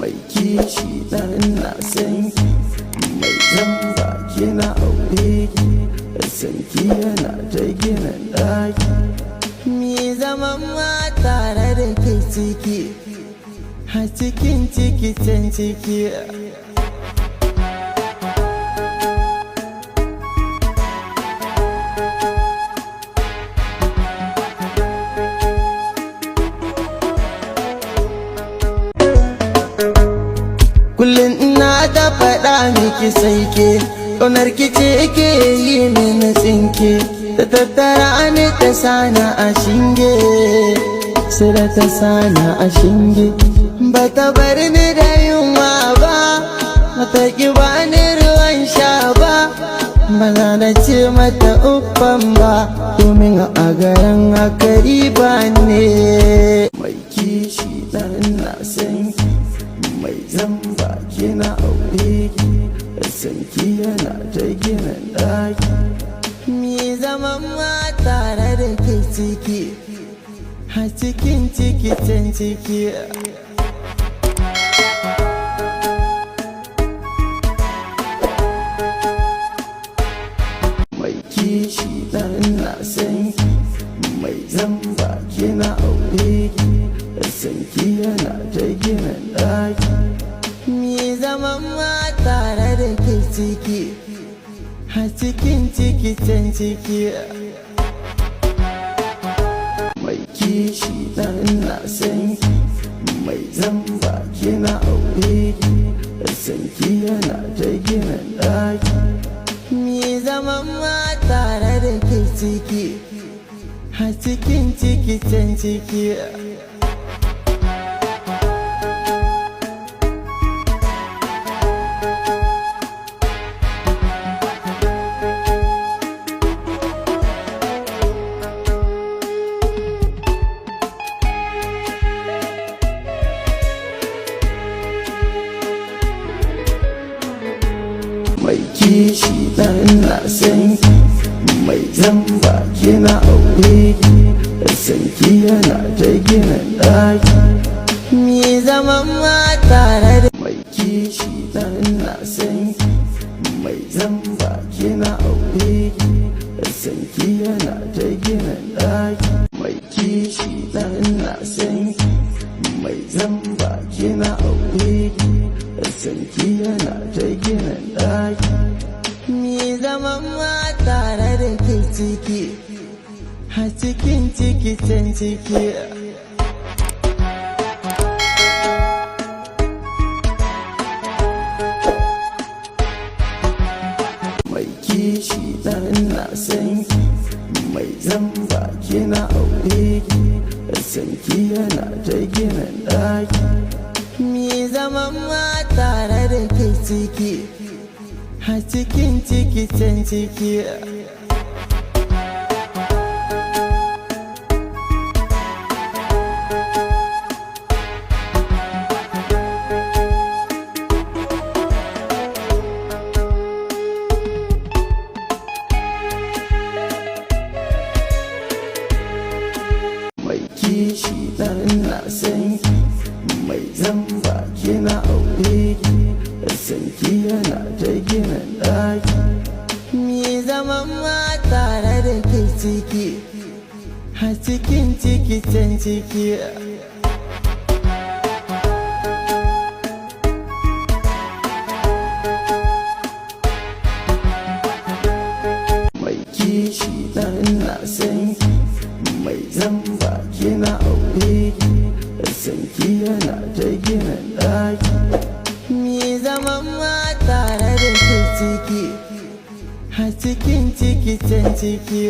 mai kishi dan na san ki, mai zamba ki na aure ki, sanki yana ta gina daki. Mi zaman ma tare da ke ciki, a cikin ciki can ciki. Kullum ina da faɗa miki sai ke, ƙaunar ki ce ke yi mini tsinke, ta tattara ni ta sana a shinge, sai da ta sana a shinge. Ba ta bar ni da yunwa ba, ba ta ki ba ni ruwan sha ba, ba za na ce mata uffan ba, domin a garin haka riba ne. Mai kishi dan na san ki, mai zamba ki na aure ki, sanki yana ta gina daki. Mi zaman ma tare da ke ciki, a cikin ciki can ciki. Mai kishi dan na san ki, mai zamba ki na aure ki, sanki yana ta gina daki. Mi zaman ma tare da ke ciki, a cikin ciki can ciki. Mai kishi dan na san ki, mai zamba ki na aure ki, sanki yana ta gina daki. Mi zaman ma tare da ke ciki, a cikin ciki can ciki. Mai kishi dan na san ki, mai zamba ki na aure ki, sanki yana ta gina daki. Mi zaman ma tare da Mai kishi dan na san ki, mai zamba ki na aure ki, sanki yana ta gina daki. Mai kishi dan na san ki, mai zamba ki na aure ki, sanki yana ta gina daki. Mi zaman ma tare da ke ciki, a cikin ciki can ciki. Mai kishi dan na san ki, mai zamba ki na aure ki, sanki yana ta gina daki. Mi zaman ma tare da ke ciki, a cikin ciki can ciki. Mai kishi dan na san ki, mai zamba ki na aure ki, sanki yana ta gina daki. Mi zaman ma tare da ke ciki, a cikin ciki can ciki. Mai kishi dan na san ki, mai zamba ki na aure ki, sanki yana ta gina daki. Mi zaman ma tare da ke ciki, a cikin ciki can ciki.